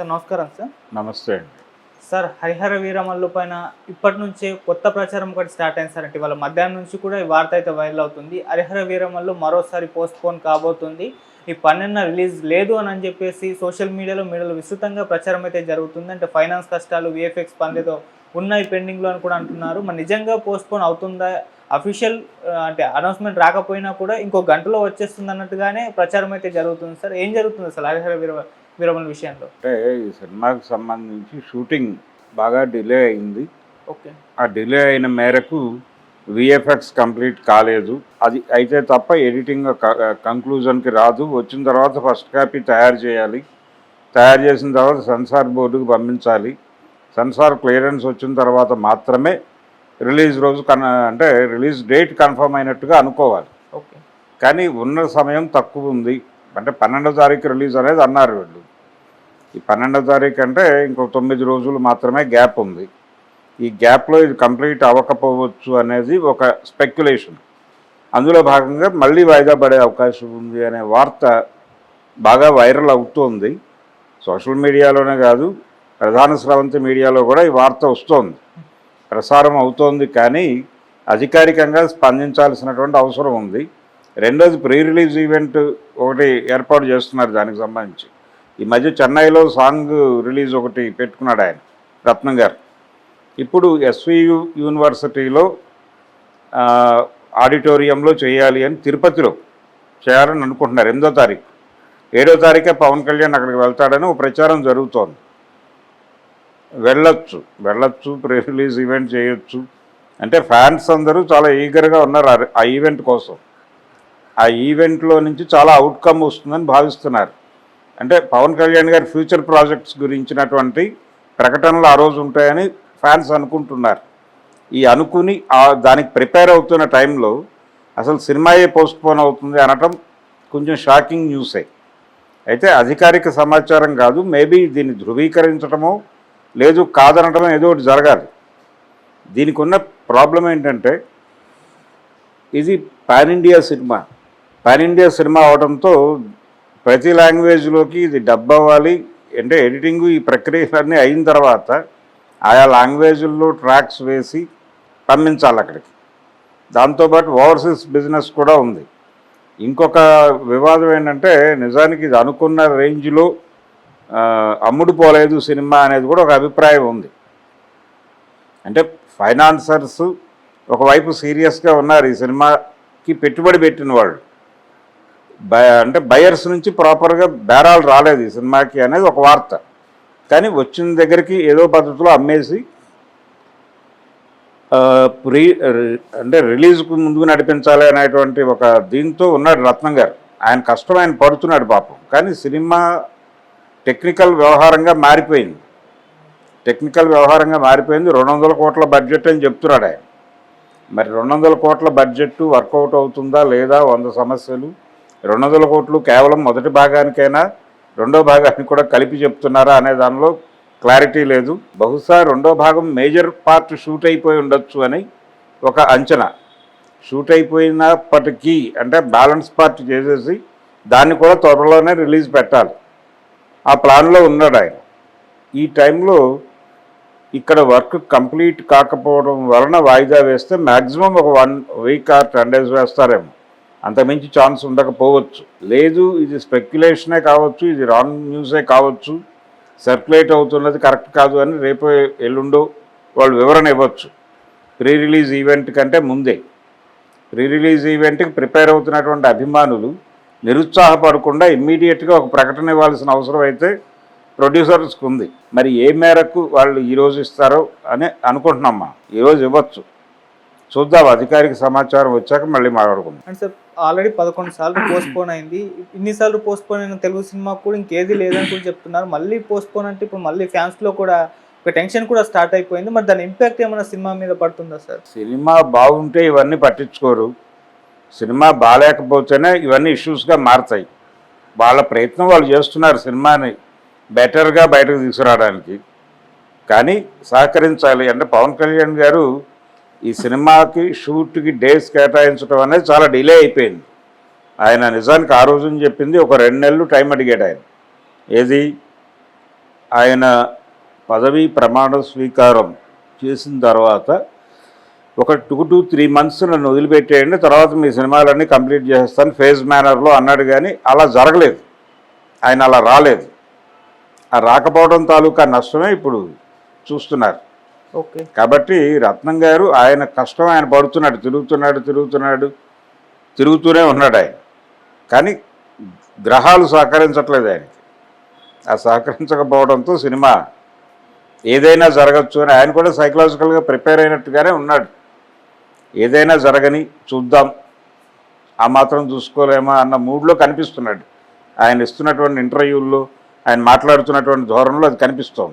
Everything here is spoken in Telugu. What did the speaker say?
సార్ నమస్కారం సార్. నమస్తే అండి. సార్ హరిహర వీరమల్లు పైన ఇప్పటి నుంచే కొత్త ప్రచారం ఒకటి స్టార్ట్ అయింది సార్. అంటే ఇవాళ మధ్యాహ్నం నుంచి కూడా ఈ వార్త అయితే వైరల్ అవుతుంది. హరిహర వీరమల్లు మరోసారి పోస్ట్పోన్ కాబోతుంది, ఈ 12న రిలీజ్ లేదు అని చెప్పేసి సోషల్ మీడియాలో విస్తృతంగా ప్రచారం అయితే జరుగుతుంది. అంటే ఫైనాన్స్ కష్టాలు, విఎఫ్ఎక్స్ పనులతో ఉన్నాయి పెండింగ్లో అని కూడా అంటున్నారు. మరి నిజంగా పోస్ట్పోన్ అవుతుందా? అఫీషియల్ అంటే అనౌన్స్మెంట్ రాకపోయినా కూడా ఇంకో గంటలో వచ్చేస్తుంది అన్నట్టుగానే ప్రచారం అయితే జరుగుతుంది సార్. ఏం జరుగుతుంది అసలు హరిహర వీరమల్లు విషయంలో? అంటే ఈ సినిమాకి సంబంధించి షూటింగ్ బాగా డిలే అయింది. ఓకే. ఆ డిలే అయిన మేరకు విఎఫ్ఎక్స్ కంప్లీట్ కాలేదు. అది అయితే తప్ప ఎడిటింగ్ కంక్లూజన్కి రాదు. వచ్చిన తర్వాత ఫస్ట్ కాపీ తయారు చేయాలి. తయారు చేసిన తర్వాత సెన్సార్ బోర్డుకు పంపించాలి. సెన్సార్ క్లియరెన్స్ వచ్చిన తర్వాత మాత్రమే రిలీజ్ రోజు అంటే రిలీజ్ డేట్ కన్ఫర్మ్ అయినట్టుగా అనుకోవాలి. ఓకే. కానీ ఉన్న సమయం తక్కువ ఉంది. అంటే 12వ తారీఖు రిలీజ్ అనేది అన్నారు వీళ్ళు. ఈ 12వ తారీఖు అంటే ఇంకో 9 రోజులు మాత్రమే గ్యాప్ ఉంది. ఈ గ్యాప్లో ఇది కంప్లీట్ అవ్వకపోవచ్చు అనేది ఒక స్పెక్యులేషన్. అందులో భాగంగా మళ్ళీ వాయిదా పడే అవకాశం ఉంది అనే వార్త బాగా వైరల్ అవుతోంది. సోషల్ మీడియాలోనే కాదు, ప్రధాన స్రవంతి మీడియాలో కూడా ఈ వార్త వస్తోంది, ప్రసారం అవుతోంది. కానీ అధికారికంగా స్పందించాల్సినటువంటి అవసరం ఉంది. రెండోది ప్రీ రిలీజ్ ఈవెంట్ ఒకటి ఏర్పాటు చేస్తున్నారు దానికి సంబంధించి. ఈ మధ్య చెన్నైలో సాంగ్ రిలీజ్ ఒకటి పెట్టుకున్నాడు ఆయన, రత్నం గారు. ఇప్పుడు ఎస్వియు యూనివర్సిటీలో ఆడిటోరియంలో చేయాలి అని తిరుపతిలో చేయాలని అనుకుంటున్నారు. 8వ తారీఖు 7వ తారీఖే పవన్ కళ్యాణ్ అక్కడికి వెళ్తాడని ఒక ప్రచారం జరుగుతోంది. వెళ్ళొచ్చు ప్రీ రిలీజ్ ఈవెంట్ చేయొచ్చు. అంటే ఫ్యాన్స్ అందరూ చాలా ఈగర్గా ఉన్నారు ఆ ఈవెంట్ కోసం. ఆ ఈవెంట్లో నుంచి చాలా అవుట్కమ్ వస్తుందని భావిస్తున్నారు. అంటే పవన్ కళ్యాణ్ గారి ఫ్యూచర్ ప్రాజెక్ట్స్ గురించినటువంటి ప్రకటనలు ఆ రోజు ఉంటాయని ఫ్యాన్స్ అనుకుంటున్నారు. ఈ అనుకుని దానికి ప్రిపేర్ అవుతున్న టైంలో అసలు సినిమాయే పోస్ట్పోన్ అవుతుంది అనటం కొంచెం షాకింగ్ న్యూసే. అయితే అధికారిక సమాచారం కాదు, మేబీ దీన్ని ధృవీకరించడమో లేదు కాదనటమో ఏదో ఒకటి జరగాలి. దీనికి ఉన్న ప్రాబ్లం ఏంటంటే ఇది పాన్ ఇండియా సినిమా అవడంతో ప్రతి లాంగ్వేజ్లోకి ఇది డబ్ అవ్వాలి. అంటే ఎడిటింగ్ ఈ ప్రక్రియలన్నీ అయిన తర్వాత ఆయా లాంగ్వేజ్ల్లో ట్రాక్స్ వేసి పంపించాలి అక్కడికి. దాంతోపాటు ఓవర్సీస్ బిజినెస్ కూడా ఉంది. ఇంకొక వివాదం ఏంటంటే నిజానికి ఇది అనుకున్న రేంజ్లో అమ్ముడు పోలేదు సినిమా అనేది కూడా ఒక అభిప్రాయం ఉంది. అంటే ఫైనాన్సర్స్ ఒకవైపు సీరియస్గా ఉన్నారు. ఈ సినిమాకి పెట్టుబడి పెట్టిన వాళ్ళు అంటే బయర్స్ నుంచి ప్రాపర్గా బేరాలు రాలేదు ఈ సినిమాకి అనేది ఒక వార్త. కానీ వచ్చిన దగ్గరికి ఏదో పద్ధతిలో అమ్మేసి అంటే రిలీజ్కు ముందుకు నడిపించాలి అనేటువంటి ఒక దీంతో ఉన్నాడు రత్నం గారు. ఆయన కష్టం ఆయన పడుతున్నాడు పాపం. కానీ సినిమా టెక్నికల్ వ్యవహారంగా మారిపోయింది. 200 కోట్ల బడ్జెట్ అని చెప్తున్నాడు ఆయన. మరి 200 కోట్ల బడ్జెట్ వర్కౌట్ అవుతుందా లేదా? 100 సమస్యలు. 200 కోట్లు కేవలం మొదటి భాగానికైనా రెండో భాగానికి కూడా కలిపి చెప్తున్నారా అనే దానిలో క్లారిటీ లేదు. బహుశా రెండో భాగం మేజర్ పార్ట్ షూట్ అయిపోయి ఉండొచ్చు అని ఒక అంచనా. షూట్ అయిపోయినప్పటికీ అంటే బ్యాలెన్స్ పార్ట్ చేసేసి దాన్ని కూడా త్వరలోనే రిలీజ్ పెట్టాలి, ఆ ప్లాన్లో ఉన్నాడు ఆయన. ఈ టైంలో ఇక్కడ వర్క్ కంప్లీట్ కాకపోవడం వలన వాయిదా వేస్తే మ్యాక్సిమం ఒక 1 వీక్ ఆర్ 10 days వేస్తారేమో, అంతమించి ఛాన్స్ ఉండకపోవచ్చు. లేదు ఇది స్పెక్యులేషనే కావచ్చు, ఇది రాంగ్ న్యూసే కావచ్చు, సర్క్యులేట్ అవుతున్నది కరెక్ట్ కాదు అని రేపు ఎల్లుండో వాళ్ళు వివరణ ఇవ్వచ్చు. ప్రీ రిలీజ్ ఈవెంట్ కంటే ముందే ప్రీ రిలీజ్ ఈవెంట్కి ప్రిపేర్ అవుతున్నటువంటి అభిమానులు నిరుత్సాహపడకుండా ఇమ్మీడియట్గా ఒక ప్రకటన ఇవ్వాల్సిన అవసరం అయితే ప్రొడ్యూసర్స్కి ఉంది. మరి ఏ మేరకు వాళ్ళు ఈరోజు ఇస్తారో అని అనుకుంటున్నాం. మనం ఈరోజు ఇవ్వచ్చు, చూద్దాం. అధికారిక సమాచారం వచ్చాక మళ్ళీ మాట్లాడుకుందాం. అంటే సార్ ఆల్రెడీ 11 సార్లు పోస్ట్పోన్ అయింది. ఇన్నిసార్లు పోస్ట్పోన్ అయిన తెలుగు సినిమా కూడా ఇంకేది లేదని కూడా చెప్తున్నారు. మళ్ళీ పోస్ట్పోన్ అంటే ఇప్పుడు మళ్ళీ ఫ్యాన్స్లో కూడా ఒక టెన్షన్ కూడా స్టార్ట్ అయిపోయింది. మరి దాని ఇంపాక్ట్ ఏమైనా సినిమా మీద పడుతుందా సార్? సినిమా బాగుంటే ఇవన్నీ పట్టించుకోరు, సినిమా బాగాలేకపోతేనే ఇవన్నీ ఇష్యూస్గా మారుతాయి. వాళ్ళ ప్రయత్నం వాళ్ళు చేస్తున్నారు సినిమాని బెటర్గా బయటకు తీసుకురావడానికి. కానీ సహకరించాలి. అంటే పవన్ కళ్యాణ్ గారు ఈ సినిమాకి షూట్కి డేస్ కేటాయించడం అనేది చాలా డిలే అయిపోయింది. ఆయన నిజానికి ఆ రోజుని చెప్పింది ఒక 2 నెలలు టైం అడిగాడు ఆయన. ఏది ఆయన పదవీ ప్రమాణ స్వీకారం చేసిన తర్వాత ఒక 2 to 3 months నన్ను వదిలిపెట్టేయండి, తర్వాత మీ సినిమాలన్నీ కంప్లీట్ చేస్తాను ఫేజ్ మేనర్లో అన్నాడు. కానీ అలా జరగలేదు, ఆయన అలా రాలేదు. ఆ రాకపోవడం తాలూకా నష్టమే ఇప్పుడు చూస్తున్నారు. ఓకే. కాబట్టి రత్నం గారు ఆయన కష్టం ఆయన పడుతున్నాడు, తిరుగుతూనే ఉన్నాడు ఆయన. కానీ గ్రహాలు సహకరించట్లేదు ఆయనకి. ఆ సహకరించకపోవడంతో సినిమా ఏదైనా జరగచ్చు అని ఆయన కూడా సైకలాజికల్గా ప్రిపేర్ అయినట్టుగానే ఉన్నాడు. ఏదైనా జరగని చూద్దాం, ఆ మాత్రం చూసుకోలేమా అన్న మూడ్లో కనిపిస్తున్నాడు. ఆయన ఇస్తున్నటువంటి ఇంటర్వ్యూల్లో, ఆయన మాట్లాడుతున్నటువంటి ధోరణిలో అది కనిపిస్తోంది.